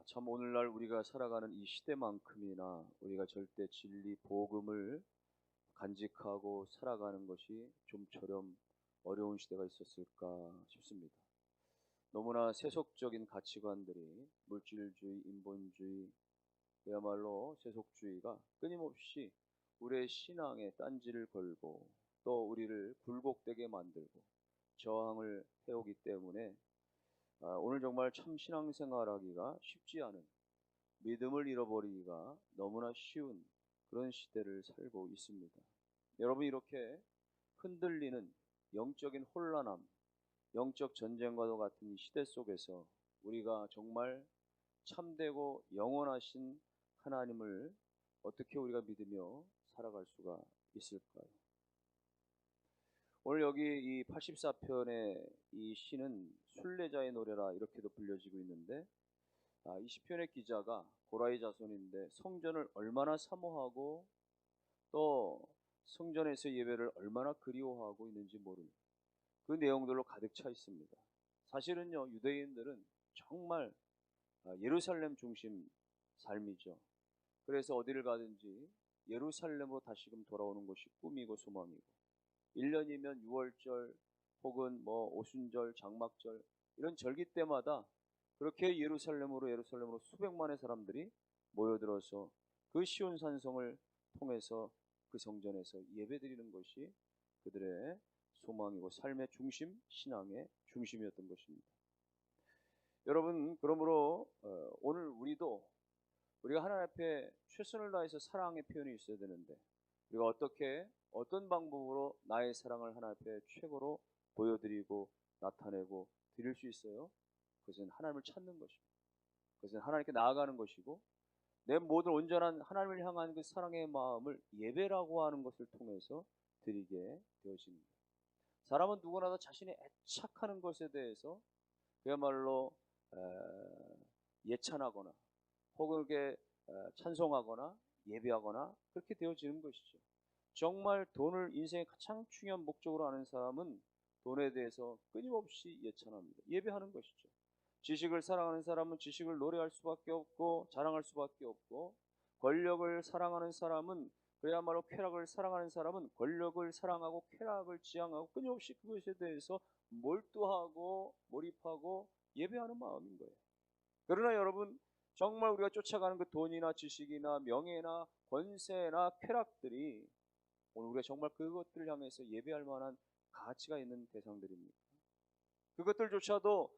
참 오늘날 우리가 살아가는 이 시대만큼이나 우리가 절대 진리 복음을 간직하고 살아가는 것이 좀처럼 어려운 시대가 있었을까 싶습니다. 너무나 세속적인 가치관들이 물질주의, 인본주의, 그야말로 세속주의가 끊임없이 우리의 신앙에 딴지를 걸고 또 우리를 굴복되게 만들고 저항을 해오기 때문에 오늘 정말 참 신앙생활하기가 쉽지 않은, 믿음을 잃어버리기가 너무나 쉬운 그런 시대를 살고 있습니다. 여러분, 이렇게 흔들리는 영적인 혼란함, 영적 전쟁과도 같은 이 시대 속에서 우리가 정말 참되고 영원하신 하나님을 어떻게 우리가 믿으며 살아갈 수가 있을까요? 오늘 여기 이 84편의 이 시는 순례자의 노래라 이렇게도 불려지고 있는데, 이 시편의 기자가 고라의 자손인데 성전을 얼마나 사모하고 또 성전에서 예배를 얼마나 그리워하고 있는지 모를 그 내용들로 가득 차 있습니다. 사실은요, 유대인들은 정말 예루살렘 중심 삶이죠. 그래서 어디를 가든지 예루살렘으로 다시금 돌아오는 것이 꿈이고 소망이고, 1년이면 6월절 혹은 오순절, 장막절 이런 절기 때마다 그렇게 예루살렘으로 수백만의 사람들이 모여들어서 그 시온 산성을 통해서 그 성전에서 예배드리는 것이 그들의 소망이고 삶의 중심, 신앙의 중심이었던 것입니다. 여러분, 그러므로 오늘 우리가 하나님 앞에 최선을 다해서 사랑의 표현이 있어야 되는데, 우리가 어떤 방법으로 나의 사랑을 하나님 앞에 최고로 보여드리고 나타내고 드릴 수 있어요? 그것은 하나님을 찾는 것입니다. 그것은 하나님께 나아가는 것이고, 내 모든 온전한 하나님을 향한 그 사랑의 마음을 예배라고 하는 것을 통해서 드리게 되어집니다. 사람은 누구나 다 자신이 애착하는 것에 대해서 그야말로 예찬하거나 혹은 그렇게 찬송하거나 예배하거나 그렇게 되어지는 것이죠. 정말 돈을 인생의 가장 중요한 목적으로 하는 사람은 돈에 대해서 끊임없이 예찬합니다. 예배하는 것이죠. 지식을 사랑하는 사람은 지식을 노래할 수밖에 없고 자랑할 수밖에 없고, 권력을 사랑하는 사람은 그야말로 쾌락을 사랑하는 사람은 권력을 사랑하고 쾌락을 지향하고 끊임없이 그것에 대해서 몰두하고 몰입하고 예배하는 마음인 거예요. 그러나 여러분, 정말 우리가 쫓아가는 그 돈이나 지식이나 명예나 권세나 쾌락들이 오늘 우리가 정말 그것들을 향해서 예배할 만한 가치가 있는 대상들입니까? 그것들조차도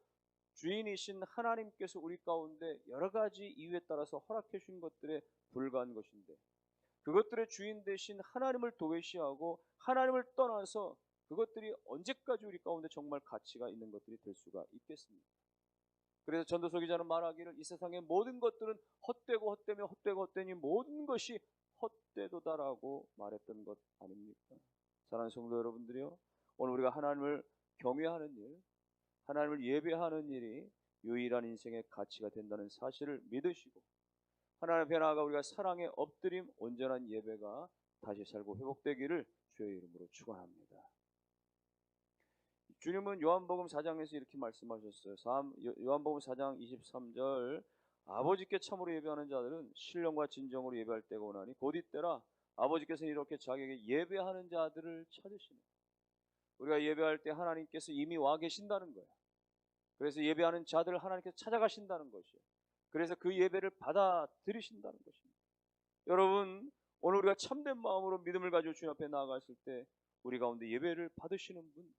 주인이신 하나님께서 우리 가운데 여러 가지 이유에 따라서 허락해 주신 것들에 불과한 것인데, 그것들의 주인 되신 하나님을 도외시하고 하나님을 떠나서 그것들이 언제까지 우리 가운데 정말 가치가 있는 것들이 될 수가 있겠습니까? 그래서 전도서 기자는 말하기를 이 세상의 모든 것들은 헛되고 헛되며 헛되고 헛되니 모든 것이 헛되도다라고 말했던 것 아닙니까? 사랑하는 성도 여러분들이요, 오늘 우리가 하나님을 경외하는 일, 하나님을 예배하는 일이 유일한 인생의 가치가 된다는 사실을 믿으시고, 하나님 앞에 나아가 우리가 사랑에 엎드림 온전한 예배가 다시 살고 회복되기를 주의 이름으로 축원합니다. 주님은 요한복음 4장에서 이렇게 말씀하셨어요. 요한복음 4장 23절, 아버지께 참으로 예배하는 자들은 신령과 진정으로 예배할 때가 오나니 곧 이때라 아버지께서 이렇게 자기에게 예배하는 자들을 찾으시네. 우리가 예배할 때 하나님께서 이미 와 계신다는 거예요. 그래서 예배하는 자들을 하나님께서 찾아가신다는 것이에요. 그래서 그 예배를 받아들이신다는 것입니다. 여러분, 오늘 우리가 참된 마음으로 믿음을 가지고 주님 앞에 나아갔을 때 우리 가운데 예배를 받으시는 분,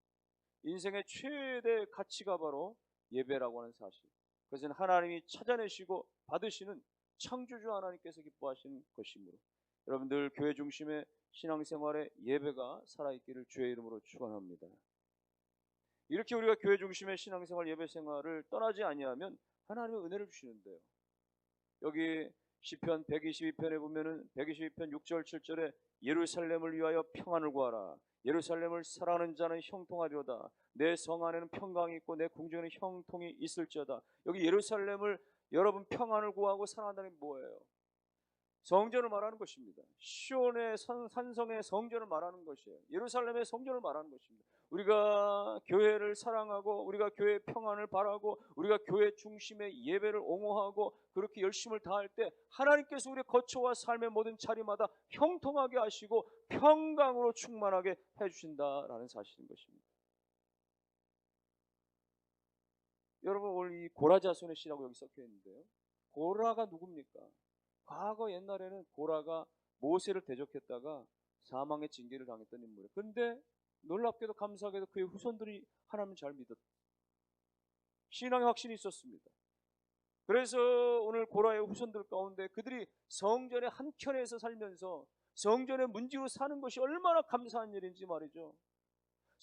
인생의 최대 가치가 바로 예배라고 하는 사실, 그것은 하나님이 찾아내시고 받으시는 창조주 하나님께서 기뻐하시는 것이므로 여러분들 교회 중심의 신앙생활의 예배가 살아있기를 주의 이름으로 축원합니다. 이렇게 우리가 교회 중심의 신앙생활 예배생활을 떠나지 아니하면 하나님의 은혜를 주시는데요, 여기 시편 122편에 보면은 122편 6절 7절에 예루살렘을 위하여 평안을 구하라. 예루살렘을 사랑하는 자는 형통하리로다. 내 성 안에는 평강이 있고 내 궁중에는 형통이 있을지어다. 여기 예루살렘을 여러분 평안을 구하고 사랑한다는 게 뭐예요? 성전을 말하는 것입니다. 시온의 산성의 성전을 말하는 것이에요. 예루살렘의 성전을 말하는 것입니다. 우리가 교회를 사랑하고 우리가 교회 평안을 바라고 우리가 교회 중심의 예배를 옹호하고 그렇게 열심을 다할 때 하나님께서 우리의 거처와 삶의 모든 자리마다 형통하게 하시고 평강으로 충만하게 해주신다라는 사실인 것입니다. 여러분, 오늘 이 고라자손의 시라고 여기 섞여 있는데요, 고라가 누굽니까? 과거 옛날에는 고라가 모세를 대적했다가 사망의 징계를 당했던 인물이에요. 그런데 놀랍게도 감사하게도 그의 후손들이 하나님을 잘 믿었다. 신앙의 확신이 있었습니다. 그래서 오늘 고라의 후손들 가운데 그들이 성전의 한 켠에서 살면서 성전의 문지로 사는 것이 얼마나 감사한 일인지 말이죠.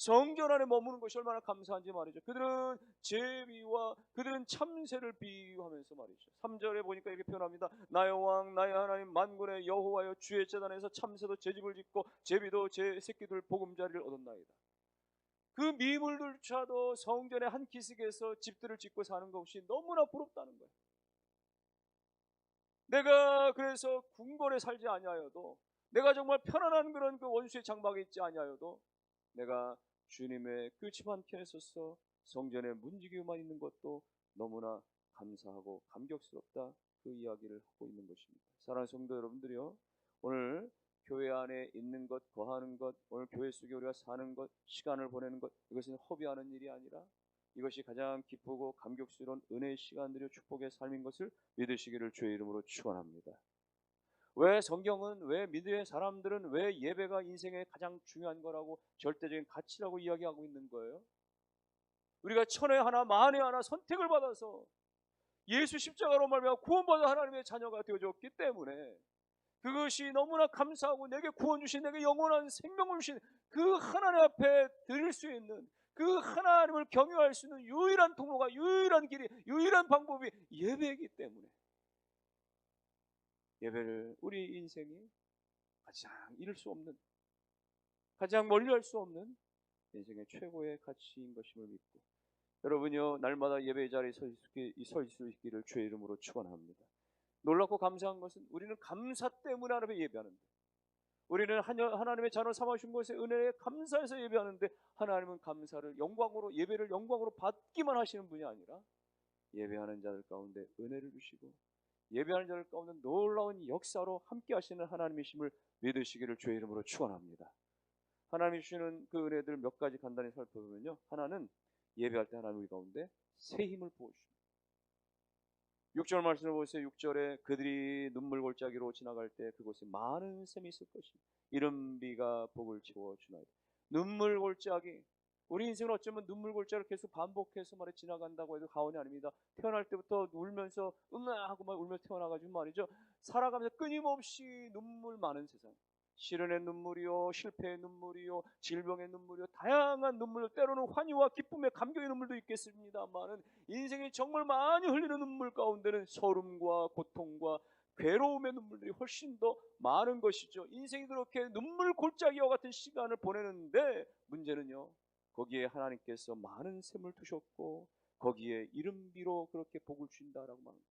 성전 안에 머무는 것이 얼마나 감사한지 말이죠. 그들은 제비와 그들은 참새를 비유하면서 말이죠. 3절에 보니까 이렇게 표현합니다. 나의 왕 나의 하나님 만군의 여호와여, 주의 제단에서 참새도 제 집을 짓고 제비도 제 새끼들 보금자리를 얻었나이다. 그 미물들조차도 성전의 한 기슭에서 집들을 짓고 사는 것이 너무나 부럽다는 거예요. 내가 그래서 궁궐에 살지 아니하여도, 내가 정말 편안한 그런 그 원수의 장막에 있지 아니하여도 내가 주님의 그 집 한켠에 서서 성전의 문지기만 있는 것도 너무나 감사하고 감격스럽다, 그 이야기를 하고 있는 것입니다. 사랑하는 성도 여러분들이요, 오늘 교회 안에 있는 것, 거하는 것, 오늘 교회 속에 우리가 사는 것, 시간을 보내는 것, 이것은 허비하는 일이 아니라 이것이 가장 기쁘고 감격스러운 은혜의 시간들이요 축복의 삶인 것을 믿으시기를 주의 이름으로 축원합니다. 왜 성경은, 왜 믿음의 사람들은 왜 예배가 인생의 가장 중요한 거라고, 절대적인 가치라고 이야기하고 있는 거예요? 우리가 천에 하나 만에 하나 선택을 받아서 예수 십자가로 말미암아 구원받아 하나님의 자녀가 되어졌기 때문에 그것이 너무나 감사하고 내게 구원 주신, 내게 영원한 생명을 주신 그 하나님 앞에 드릴 수 있는, 그 하나님을 경유할 수 있는 유일한 통로가, 유일한 길이, 유일한 방법이 예배이기 때문에 예배를 우리 인생이 가장 잃을 수 없는, 가장 멀리할 수 없는 인생의 최고의 가치인 것임을 믿고, 여러분이요 날마다 예배의 자리에 서 있을 수 있기를 주의 이름으로 축원합니다. 놀랍고 감사한 것은 우리는 감사 때문에 하나님의 예배하는데, 우리는 하나님의 자녀 삼아주신 것에 은혜에 감사해서 예배하는데, 하나님은 감사를 영광으로, 예배를 영광으로 받기만 하시는 분이 아니라 예배하는 자들 가운데 은혜를 주시고 예배하는 자들 가운데 놀라운 역사로 함께 하시는 하나님이심을 믿으시기를 주의 이름으로 축원합니다. 하나님이 주시는 그 은혜들 몇 가지 간단히 살펴보면요, 하나는 예배할 때 하나님 우리 가운데 새 힘을 부어주십니다. 6절 말씀을 보세요. 6절에 그들이 눈물 골짜기로 지나갈 때 그곳에 많은 샘이 있을 것입니다. 이른 비가 복을 채워주나이다. 눈물 골짜기, 우리 인생은 어쩌면 눈물 골짜기를 계속 반복해서 말해 지나간다고 해도 과언이 아닙니다. 태어날 때부터 울면서 하고 막 울면서 태어나가지고 말이죠, 살아가면서 끊임없이 눈물 많은 세상, 시련의 눈물이요, 실패의 눈물이요, 질병의 눈물이요, 다양한 눈물, 때로는 환희와 기쁨의 감격의 눈물도 있겠습니다만은 인생이 정말 많이 흘리는 눈물 가운데는 서름과 고통과 괴로움의 눈물들이 훨씬 더 많은 것이죠. 인생이 그렇게 눈물 골짜기와 같은 시간을 보내는데, 문제는요, 거기에 하나님께서 많은 샘을 두셨고 거기에 이른 비로 그렇게 복을 주신다라고 말합니다.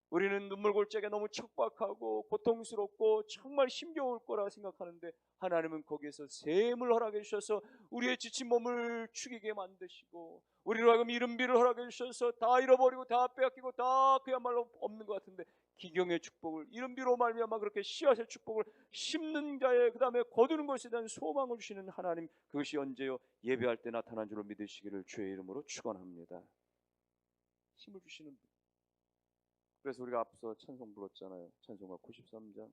우리는 눈물 골짜기가 너무 척박하고 고통스럽고 정말 힘겨울 거라 생각하는데, 하나님은 거기에서 샘을 허락해 주셔서 우리의 지친 몸을 축이게 만드시고, 우리로 하여금 이른 비를 허락해 주셔서 다 잃어버리고 다 빼앗기고 다 그야말로 없는 것 같은데 기경의 축복을, 이른 비로 말미암아 그렇게 씨앗의 축복을 심는 자의 그 다음에 거두는 것에 대한 소망을 주시는 하나님, 그것이 언제요? 예배할 때 나타난 줄로 믿으시기를 주의 이름으로 축원합니다. 힘을 주시는 분. 그래서 우리가 앞서 찬송 불렀잖아요. 찬송가 93장.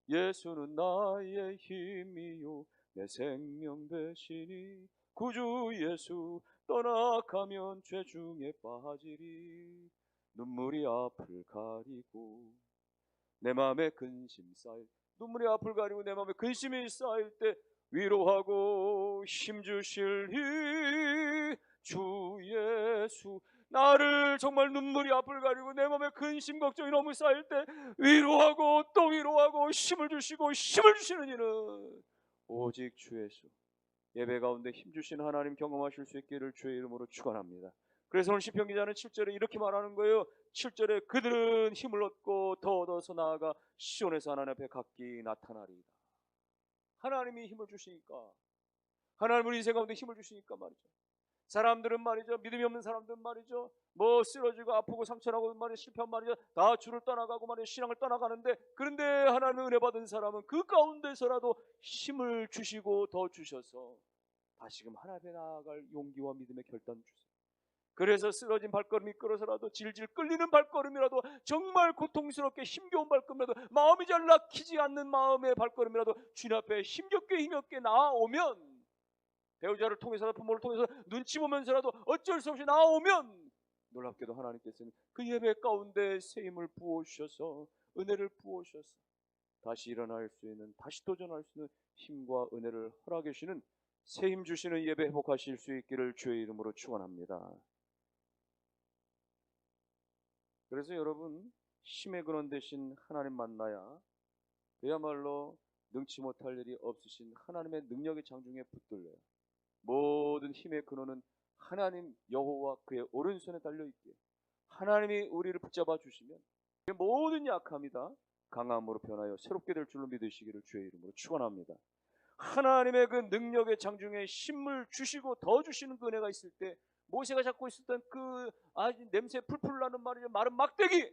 예수는 나의 힘이요 내 생명 되시니, 구주 예수 떠나가면 죄 중에 빠지리. 눈물이 앞을 가리고 내 마음에 근심 쌓일, 눈물이 앞을 가리고 내 마음에 근심이 쌓일 때 위로하고 힘주실 주 예수. 나를 정말 눈물이 앞을 가리고 내 마음에 근심 걱정이 너무 쌓일 때 위로하고 또 위로하고 힘을 주시고, 힘을 주시는 이는 오직 주 예수. 예배 가운데 힘주신 하나님 경험하실 수 있기를 주의 이름으로 축원합니다. 그래서 오늘 시편 기자는 7절에 이렇게 말하는 거예요. 7절에 그들은 힘을 얻고 더 얻어서 나아가 시온에서 하나님 앞에 각기 나타나리이다. 하나님이 힘을 주시니까, 하나님 우리 인생 가운데 힘을 주시니까 말이죠. 사람들은 말이죠, 믿음이 없는 사람들은 말이죠, 뭐 쓰러지고 아프고 상처나고 말이죠, 실패한 말이죠, 다 주를 떠나가고 말이죠, 신앙을 떠나가는데, 그런데 하나님 은혜 받은 사람은 그 가운데서라도 힘을 주시고 더 주셔서 다시금 하나님 앞에 나아갈 용기와 믿음의 결단 주세요. 그래서 쓰러진 발걸음이 끌어서라도, 질질 끌리는 발걸음이라도, 정말 고통스럽게 힘겨운 발걸음이라도, 마음이 잘 막히지 않는 마음의 발걸음이라도 주님 앞에 힘겹게 나아오면, 배우자를 통해서라도 부모를 통해서 눈치 보면서라도 어쩔 수 없이 나아오면, 놀랍게도 하나님께서는 그 예배 가운데 새 힘을 부어주셔서, 은혜를 부어주셔서 다시 일어날 수 있는, 다시 도전할 수 있는 힘과 은혜를 허락해 주시는, 새 힘 주시는 예배 회복하실 수 있기를 주의 이름으로 축원합니다. 그래서 여러분, 힘의 근원 되신 하나님 만나야 그야말로 능치 못할 일이 없으신 하나님의 능력의 장중에 붙들려요. 모든 힘의 근원은 하나님 여호와 그의 오른손에 달려있기에 하나님이 우리를 붙잡아 주시면 모든 약함이 다 강함으로 변하여 새롭게 될 줄로 믿으시기를 주의 이름으로 축원합니다. 하나님의 그 능력의 장중에 힘을 주시고 더 주시는 그 은혜가 있을 때, 모세가 잡고 있었던 그 아주 냄새 풀풀 나는 말이죠, 마른 막대기,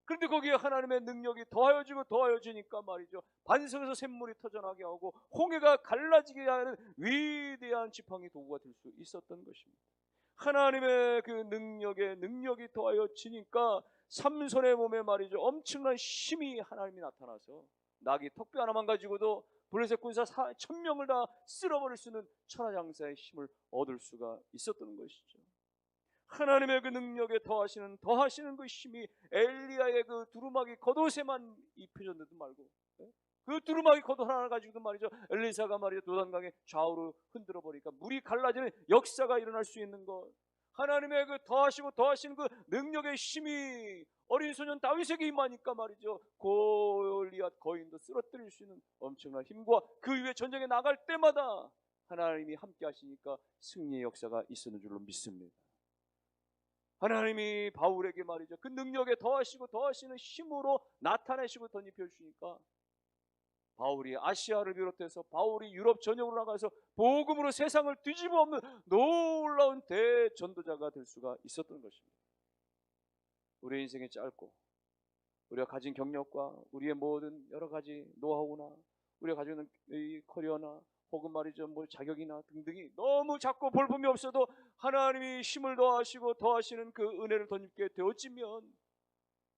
그런데 거기에 하나님의 능력이 더하여지니까 말이죠, 반석에서 샘물이 터져나게 하고 홍해가 갈라지게 하는 위대한 지팡이 도구가 될 수 있었던 것입니다. 하나님의 그 능력이 더하여지니까 삼손의 몸에 말이죠, 엄청난 힘이 하나님이 나타나서 나귀 턱뼈 하나만 가지고도 블레셋 군사 1000명을 다 쓸어버릴 수 있는 천하장사의 힘을 얻을 수가 있었던 것이죠. 하나님의 그 능력에 더하시는 그 힘이 엘리야의 그 두루마기 겉옷에만 입혀졌는데도 말고, 그 두루마기 겉옷 하나 가지고도 말이죠, 엘리사가 말이죠, 요단강에 좌우로 흔들어 버리니까 물이 갈라지는 역사가 일어날 수 있는 것, 하나님의 그 더하시는 그 능력의 힘이 어린 소년 다윗에게 임하니까 말이죠, 골리앗 거인도 쓰러뜨릴 수 있는 엄청난 힘과 그 위에 전쟁에 나갈 때마다 하나님이 함께 하시니까 승리의 역사가 있었는 줄로 믿습니다. 하나님이 바울에게 말이죠, 그 능력에 더하시는 힘으로 나타내시고 덧입혀 주시니까 바울이 아시아를 비롯해서 바울이 유럽 전역으로 나가서 복음으로 세상을 뒤집어 엎는 놀라운 대전도자가 될 수가 있었던 것입니다. 우리의 인생이 짧고 우리가 가진 경력과 우리의 모든 여러 가지 노하우나 우리가 가지고 있는 이 커리어나 혹은 말이죠, 뭐 자격이나 등등이 너무 작고 볼품이 없어도 하나님이 힘을 더하시는 그 은혜를 덧입게 되어지면,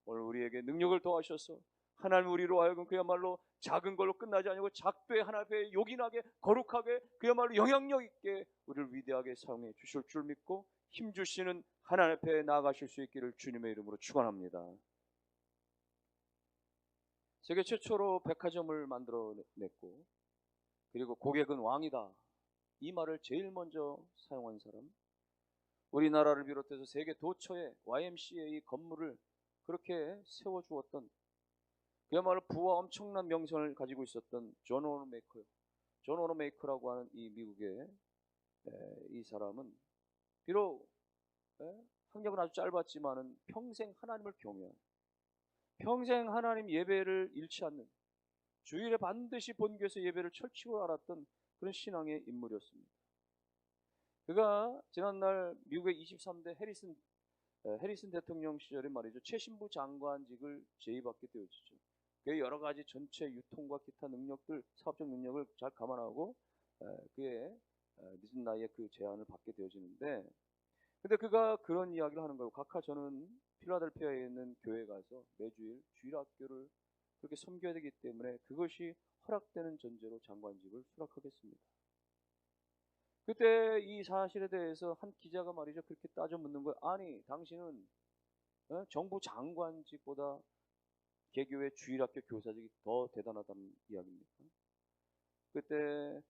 오늘 우리에게 능력을 더하셔서 하나님 우리로 하여금 그야말로 작은 걸로 끝나지 아니고 작되 하나님 앞에 요긴하게 거룩하게 그야말로 영향력 있게 우리를 위대하게 사용해 주실 줄 믿고 힘 주시는 하나님 앞에 나아가실 수 있기를 주님의 이름으로 축원합니다. 세계 최초로 백화점을 만들어냈고, 그리고 고객은 왕이다, 이 말을 제일 먼저 사용한 사람, 우리나라를 비롯해서 세계 도처에 YMCA 건물을 그렇게 세워주었던, 그야말로 부와 엄청난 명성을 가지고 있었던 존 오너메이커라고 하는 이 미국의 이 사람은 비록 학력은 아주 짧았지만은 평생 하나님을 경외한, 평생 하나님 예배를 잃지 않는, 주일에 반드시 본교에서 예배를 철칙으로 알았던 그런 신앙의 인물이었습니다. 그가 지난날 미국의 23대 해리슨 대통령 시절에 말이죠, 최신부 장관직을 제의받게 되어지죠. 그의 여러 가지 전체 유통과 기타 능력들, 사업적 능력을 잘 감안하고 그의 늦은 나이에 그 제안을 받게 되어지는데, 근데 그가 그런 이야기를 하는 거예요. 각하, 저는 필라델피아에 있는 교회에 가서 매주일 주일학교를 그렇게 섬겨야 되기 때문에 그것이 허락되는 전제로 장관직을 수락하겠습니다. 그때 이 사실에 대해서 한 기자가 말이죠, 그렇게 따져 묻는 거예요. 아니, 당신은 정부 장관직보다 개교회 주일학교 교사직이 더 대단하다는 이야기입니까? 그때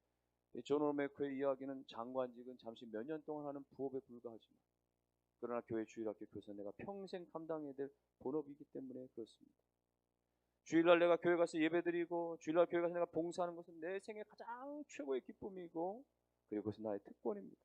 존 오너메이커의 이야기는 장관직은 잠시 몇 년 동안 하는 부업에 불과하지만, 그러나 교회 주일학교 교사 내가 평생 감당해야 될 본업이기 때문에 그렇습니다. 주일날 내가 교회 가서 예배드리고 주일날 교회 가서 내가 봉사하는 것은 내 생애 가장 최고의 기쁨이고, 그리고 그것은 나의 특권입니다.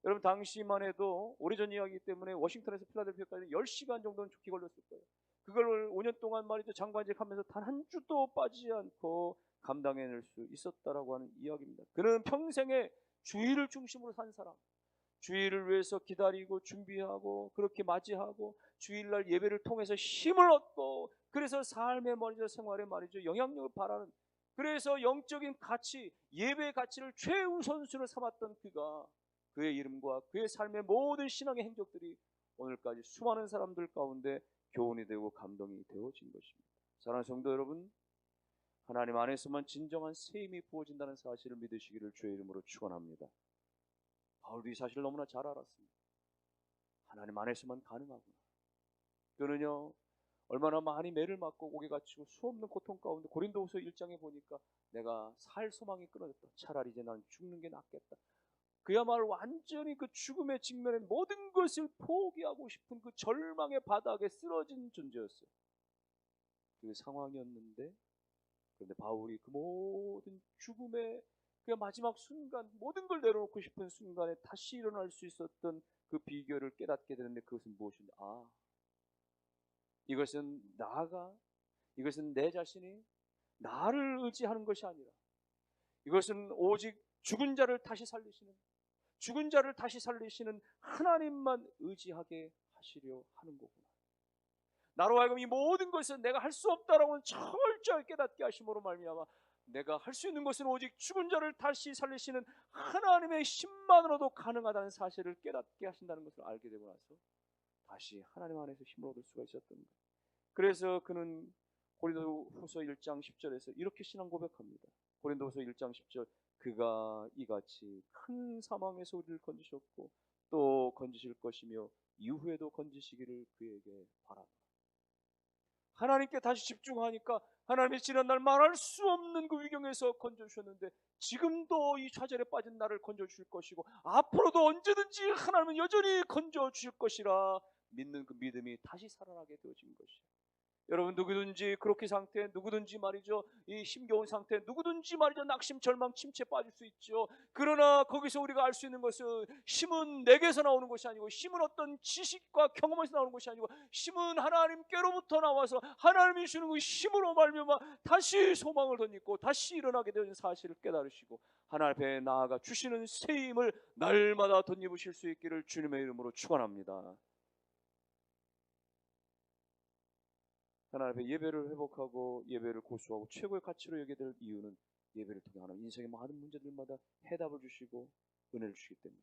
여러분, 당시만 해도 오래전 이야기이기 때문에 워싱턴에서 필라델피아까지 10시간 정도는 좋게 걸렸을 거예요. 그걸 5년 동안 말이죠, 장관직 하면서 단 한 주도 빠지지 않고 감당해낼 수 있었다라고 하는 이야기입니다. 그는 평생에 주일을 중심으로 산 사람, 주일을 위해서 기다리고 준비하고 그렇게 맞이하고 주일날 예배를 통해서 힘을 얻고, 그래서 삶의 말이죠, 생활의 말이죠, 영향력을 발하는, 그래서 영적인 가치, 예배의 가치를 최우선순위로 삼았던 그가, 그의 이름과 그의 삶의 모든 신앙의 행적들이 오늘까지 수많은 사람들 가운데 교훈이 되고 감동이 되어진 것입니다. 사랑하는 성도 여러분, 하나님 안에서만 진정한 새 힘이 부어진다는 사실을 믿으시기를 주의 이름으로 축원합니다. 바울도 이 사실을 너무나 잘 알았습니다. 하나님 안에서만 가능하구나. 그는요, 얼마나 많이 매를 맞고 옥에 갇히고 수없는 고통 가운데, 고린도후서 1장에 보니까 내가 살 소망이 끊어졌다. 차라리 이제 나는 죽는 게 낫겠다. 그야말로 완전히 그 죽음의 직면에 모든 것을 포기하고 싶은 그 절망의 바닥에 쓰러진 존재였어요. 그 상황이었는데, 그런데 바울이 그 모든 죽음의 그 마지막 순간, 모든 걸 내려놓고 싶은 순간에 다시 일어날 수 있었던 그 비결을 깨닫게 되는데, 그것은 무엇인가? 이것은 이것은 내 자신이 나를 의지하는 것이 아니라, 이것은 오직 죽은 자를 다시 살리시는 하나님만 의지하게 하시려 하는 거구나. 나로 하여금 이 모든 것은 내가 할 수 없다라고는 철저히 깨닫게 하심으로 말미암아 내가 할 수 있는 것은 오직 죽은 자를 다시 살리시는 하나님의 힘만으로도 가능하다는 사실을 깨닫게 하신다는 것을 알게 되고 나서 다시 하나님 안에서 힘을 얻을 수가 있었던 거예요. 그래서 그는 고린도후서 1장 10절에서 이렇게 신앙 고백합니다. 고린도후서 1장 10절, 그가 이같이 큰 사망에서 우리를 건지셨고 또 건지실 것이며 이후에도 건지시기를 그에게 바랍니다. 하나님께 다시 집중하니까 하나님이 지난날 말할 수 없는 그 위경에서 건져주셨는데, 지금도 이 좌절에 빠진 나를 건져주실 것이고 앞으로도 언제든지 하나님은 여전히 건져주실 것이라 믿는 그 믿음이 다시 살아나게 되어진 것이에요. 여러분, 누구든지 그렇게 상태, 누구든지 말이죠, 이 힘겨운 상태, 누구든지 말이죠, 낙심, 절망, 침체에 빠질 수 있죠. 그러나 거기서 우리가 알 수 있는 것은 힘은 내게서 나오는 것이 아니고, 힘은 어떤 지식과 경험에서 나오는 것이 아니고, 힘은 하나님께로부터 나와서 하나님이 주는 그 힘으로 말미암아 다시 소망을 덧입고 다시 일어나게 되는 사실을 깨달으시고 하나님 앞에 나아가 주시는 새 힘을 날마다 덧입으실 수 있기를 주님의 이름으로 축원합니다. 하나님 앞에 예배를 회복하고 예배를 고수하고 최고의 가치로 여기게 될 이유는 예배를 통해 하나님 인생의 많은 문제들마다 해답을 주시고 은혜를 주시기 때문에.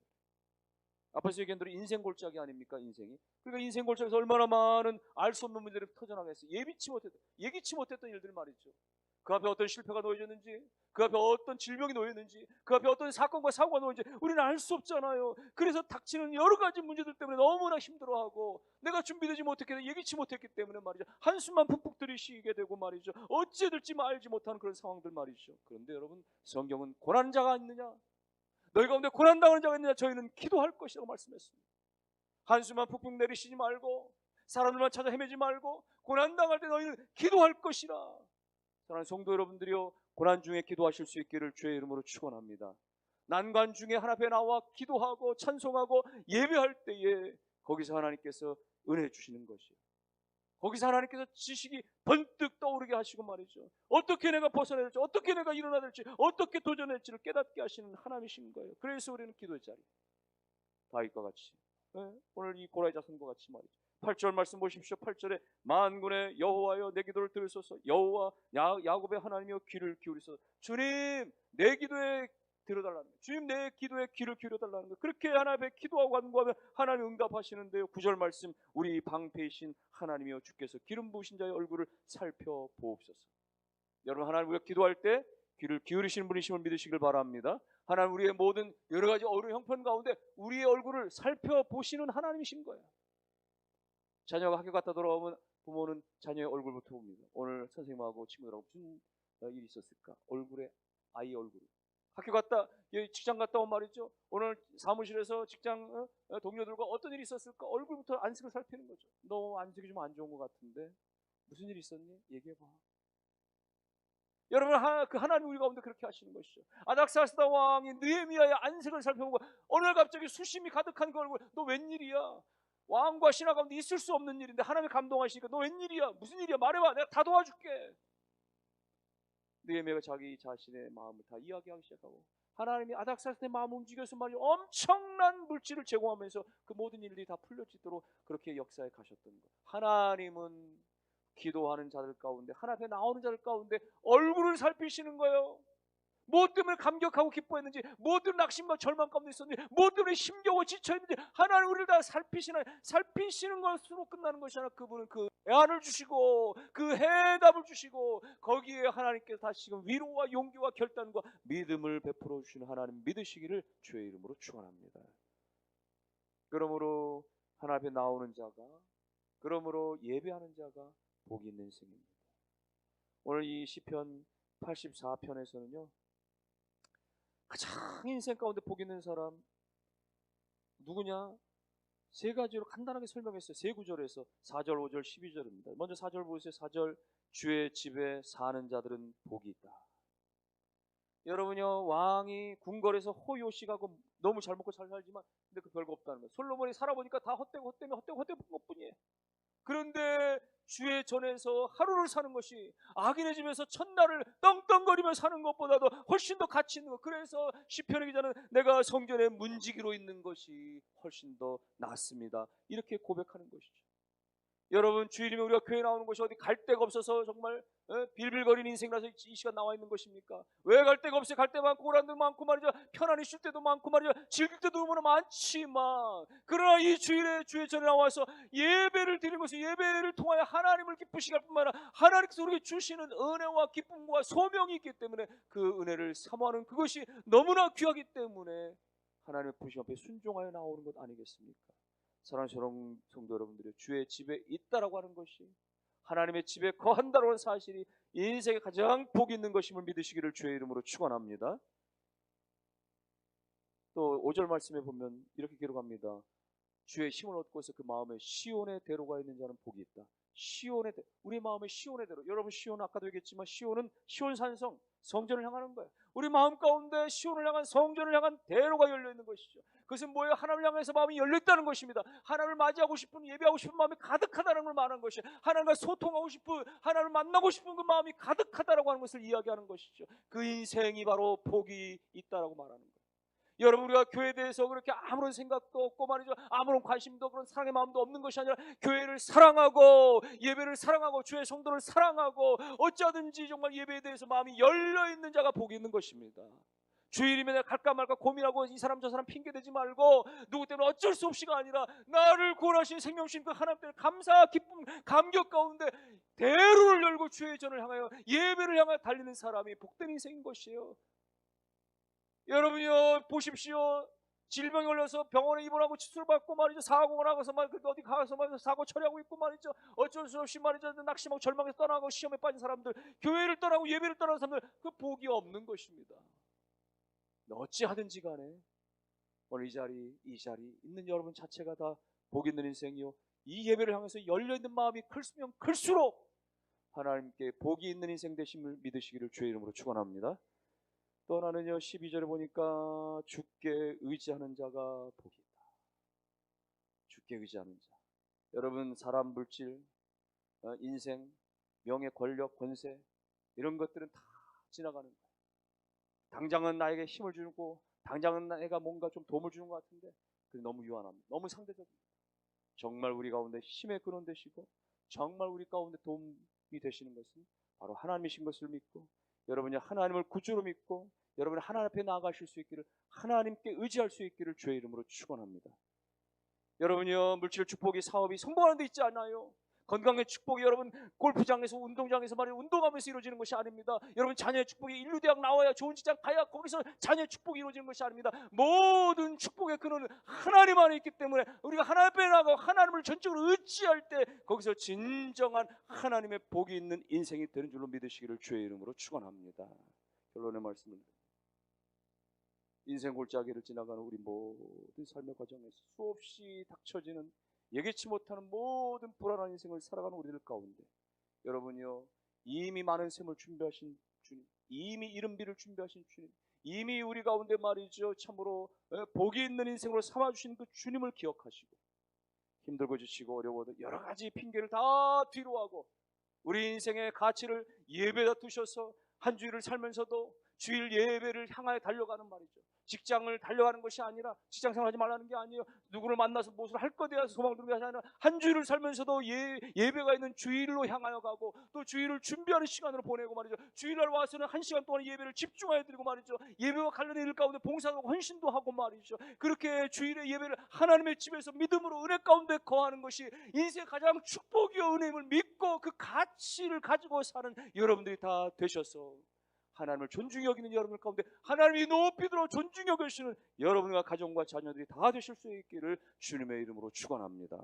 앞에서 얘기한 대로 인생 골짜기 아닙니까? 인생이. 그러니까 인생 골짜기에서 얼마나 많은 알 수 없는 문제들이 터져나가겠어요. 예기치 못했던 일들 말이죠. 그 앞에 어떤 실패가 놓여졌는지, 그 앞에 어떤 질병이 놓였는지, 그 앞에 어떤 사건과 사고가 놓여졌는지 우리는 알 수 없잖아요. 그래서 닥치는 여러 가지 문제들 때문에 너무나 힘들어하고, 내가 준비되지 못했기, 예기치 못했기 때문에 말이죠, 한숨만 푹푹 들이쉬게 되고 말이죠, 어찌 될지 알지 못하는 그런 상황들 말이죠. 그런데 여러분, 성경은 고난한 자가 있느냐, 너희 가운데 고난당하는 자가 있느냐, 저희는 기도할 것이라고 말씀했습니다. 한숨만 푹푹 내리시지 말고, 사람들만 찾아 헤매지 말고, 고난당할 때 너희는 기도할 것이라. 사랑하는 성도 여러분들이요, 고난 중에 기도하실 수 있기를 주의 이름으로 축원합니다. 난관 중에 하나님 앞에 나와 기도하고 찬송하고 예배할 때에 거기서 하나님께서 은혜 주시는 것이에요. 거기서 하나님께서 지식이 번뜩 떠오르게 하시고 말이죠, 어떻게 내가 벗어나야 될지, 어떻게 내가 일어나야 될지, 어떻게 도전할지를 깨닫게 하시는 하나님이신 거예요. 그래서 우리는 기도의 자리, 다윗과 같이, 오늘 이 고라의 자손과 같이 말이죠. 8절 말씀 보십시오. 8절에 만군의 여호와여 내 기도를 들으소서. 여호와 야곱의 하나님이여 귀를 기울이소서. 주님 내 기도에 들어달라는 거예요. 주님 내 기도에 귀를 기울여달라는 거예요. 그렇게 하나님 앞에 기도하고 간구하면 하나님 응답하시는데요. 9절 말씀, 우리 방패이신 하나님이여 주께서 기름 부으신 자의 얼굴을 살펴보옵소서. 여러분, 하나님 우리가 기도할 때 귀를 기울이시는 분이심을 믿으시길 바랍니다. 하나님 우리의 모든 여러 가지 어려운 형편 가운데 우리의 얼굴을 살펴보시는 하나님이신 거예요. 자녀가 학교 갔다 돌아오면 부모는 자녀의 얼굴부터 봅니다. 오늘 선생님하고 친구들하고 무슨 일이 있었을까? 얼굴에, 아이 얼굴. 학교 갔다, 직장 갔다 온 말이죠, 오늘 사무실에서 직장 동료들과 어떤 일이 있었을까? 얼굴부터 안색을 살피는 거죠. 너 안색이 좀 안 좋은 것 같은데 무슨 일이 있었니? 얘기해봐. 여러분, 그 하나님 우리 가운데 그렇게 하시는 것이죠. 아닥사스다 왕이 느헤미야의 안색을 살펴보고 어느 날 갑자기 수심이 가득한 그 얼굴, 너 웬일이야? 왕과 신하 가운데 있을 수 없는 일인데 하나님이 감동하시니까 너 웬일이야? 무슨 일이야? 말해봐. 내가 다 도와줄게. 느헤미야가 자기 자신의 마음을 다 이야기하기 시작하고 하나님이 아닥사스의 마음을 움직여서 말이죠. 엄청난 물질을 제공하면서 그 모든 일들이 다 풀려지도록 그렇게 역사에 가셨던 거예요. 하나님은 기도하는 자들 가운데, 하나님 앞에 나오는 자들 가운데 얼굴을 살피시는 거예요. 무엇 때문에 감격하고 기뻐했는지, 무엇 때문에 낙심과 절망 가운데 있었는지, 무엇 때문에 힘겨워 지쳐있는지 하나님 우리를 다 살피시는 것으로 끝나는 것이 아니라 그분은 그 애안을 주시고 그 해답을 주시고 거기에 하나님께서 다시 지금 위로와 용기와 결단과 믿음을 베풀어 주시는 하나님 믿으시기를 주의 이름으로 축원합니다. 그러므로 하나님 앞에 나오는 자가, 그러므로 예배하는 자가 복이 있는 인생입니다. 오늘 이 시편 84편에서는요 가장 인생 가운데 복 있는 사람 누구냐? 세 가지로 간단하게 설명했어요. 세 구절에서 4절, 5절, 12절입니다. 먼저 4절 보세요. 4절, 주의 집에 사는 자들은 복이 있다. 여러분요, 왕이 궁궐에서 호요식하고 너무 잘 먹고 잘 살지만 근데 그 별거 없다는 거예요. 솔로몬이 살아보니까 다 헛되고 것뿐이에요. 그런데 주의 전에서 하루를 사는 것이 악인의 집에서 첫날을 떵떵거리며 사는 것보다도 훨씬 더 가치 있는 것. 그래서 시편의 기자는 내가 성전에 문지기로 있는 것이 훨씬 더 낫습니다, 이렇게 고백하는 것이죠. 여러분, 주일이면 우리가 교회 나오는 것이 어디 갈 데가 없어서 정말 빌빌거리는 인생이라서 이 시간 나와 있는 것입니까? 왜 갈 데가 없어요? 갈 데 많고 오란 데 많고 말이죠. 편안히 쉴 때도 많고 말이죠. 즐길 때도 너무나 많지만 그러나 이 주일에 주의 전에 나와서 예배를 드리는 것은 예배를 통하여 하나님을 기쁘시게 할 뿐만 아니라 하나님께서 우리에게 주시는 은혜와 기쁨과 소명이 있기 때문에 그 은혜를 사모하는 그것이 너무나 귀하기 때문에 하나님의 부르심 앞에 순종하여 나오는 것 아니겠습니까? 사랑하는 성도 여러분들이 주의 집에 있다라고 하는 것이, 하나님의 집에 거한다라고 하는 사실이 인생에 가장 복이 있는 것임을 믿으시기를 주의 이름으로 축원합니다. 또 5절 말씀에 보면 이렇게 기록합니다. 주의 힘을 얻고서 그 마음에 시온의 대로가 있는 자는 복이 있다. 시온의 대로, 우리 마음의 시온의 대로. 여러분, 시온 아까도 얘기했지만 시온은 시온산성, 성전을 향하는 거예요. 우리 마음 가운데 시온을 향한, 성전을 향한 대로가 열려 있는 것이죠. 그것은 뭐예요? 하나님을 향해서 마음이 열려 있다는 것입니다. 하나님을 맞이하고 싶은, 예배하고 싶은 마음이 가득하다는 걸 말하는 것이에요. 하나님과 소통하고 싶은, 하나님을 만나고 싶은 그 마음이 가득하다라고 하는 것을 이야기하는 것이죠. 그 인생이 바로 복이 있다라고 말하는 거예요. 여러분, 우리가 교회에 대해서 그렇게 아무런 생각도 없고 말이죠, 아무런 관심도 그런 사랑의 마음도 없는 것이 아니라 교회를 사랑하고 예배를 사랑하고 주의 성도를 사랑하고 어찌하든지 정말 예배에 대해서 마음이 열려있는 자가 복이 있는 것입니다. 주일이면 내가 갈까 말까 고민하고 이 사람 저 사람 핑계대지 말고 누구 때문에 어쩔 수 없이가 아니라 나를 구원하신 생명신 그 하나님 때문에 감사, 기쁨, 감격 가운데 대로를 열고 주의 전을 향하여 예배를 향하여 달리는 사람이 복된 인생인 것이에요. 여러분이요, 보십시오. 질병에 걸려서 병원에 입원하고 치료를 받고 말이죠. 사고가 나가서 말이죠. 어디 가서 말이죠. 사고 처리하고 있고 말이죠. 어쩔 수 없이 말이죠. 낙심하고 절망에서 떠나고 시험에 빠진 사람들, 교회를 떠나고 예배를 떠나는 사람들, 그 복이 없는 것입니다. 어찌하든지 간에 오늘 이 자리 있는 여러분 자체가 다 복 있는 인생이요, 이 예배를 향해서 열려있는 마음이 클수면 클수록 하나님께 복이 있는 인생 되심을 믿으시기를 주의 이름으로 축원합니다. 또 하나는요, 12절에 보니까 주께 의지하는 자가 복이 있다. 주께 의지하는 자. 여러분, 사람, 물질, 인생, 명예, 권력, 권세 이런 것들은 다 지나가는 거예요. 당장은 나에게 힘을 주고 당장은 내가 뭔가 좀 도움을 주는 것 같은데 그게 너무 유한합니다. 너무 상대적입니다. 정말 우리 가운데 힘의 근원 되시고 정말 우리 가운데 도움이 되시는 것은 바로 하나님이신 것을 믿고, 여러분이 하나님을 구주로 믿고 여러분이 하나님 앞에 나아가실 수 있기를, 하나님께 의지할 수 있기를 주의 이름으로 축원합니다. 여러분이요, 물질 축복이, 사업이 성공하는 데 있지 않아요. 건강의 축복이 여러분 골프장에서 운동장에서 말이에요, 운동하면서 이루어지는 것이 아닙니다. 여러분 자녀의 축복이 인류대학 나와야 좋은 직장 가야 거기서 자녀의 축복이 이루어지는 것이 아닙니다. 모든 축복의 근원은 하나님 안에 있기 때문에 우리가 하나님 앞에 나가고 하나님을 전적으로 의지할 때 거기서 진정한 하나님의 복이 있는 인생이 되는 줄로 믿으시기를 주의 이름으로 축원합니다. 결론의 말씀을, 인생 골짜기를 지나가는 우리 모든 삶의 과정에서 수없이 닥쳐지는 예기치 못하는 모든 불안한 인생을 살아가는 우리들 가운데 여러분이요, 이미 많은 셈을 준비하신 주님, 이미 이른 비를 준비하신 주님, 이미 우리 가운데 말이죠 참으로 복이 있는 인생으로 삼아주신 그 주님을 기억하시고 힘들고 지치고 어려워도 여러 가지 핑계를 다 뒤로하고 우리 인생의 가치를 예배에다 두셔서 한 주일을 살면서도 주일 예배를 향하여 달려가는 말이죠. 직장을 달려가는 것이 아니라, 직장 생활하지 말라는 게 아니에요. 누구를 만나서 무엇을 할 것에 대해서 소망을 두는 것이 아니라 한 주일을 살면서도 예배가 있는 주일로 향하여 가고, 또 주일을 준비하는 시간으로 보내고 말이죠. 주일날 와서는 한 시간 동안 예배를 집중하여 드리고 말이죠. 예배와 관련된 일 가운데 봉사도 하고 헌신도 하고 말이죠. 그렇게 주일의 예배를 하나님의 집에서 믿음으로 은혜 가운데 거하는 것이 인생의 가장 축복이요 은혜임을 믿고 그 가치를 가지고 사는 여러분들이 다 되셔서 하나님을 존중히 여기는 여러분들 가운데 하나님이 높이 들어 존중히 여기시는 여러분과 가정과 자녀들이 다 되실 수 있기를 주님의 이름으로 축원합니다.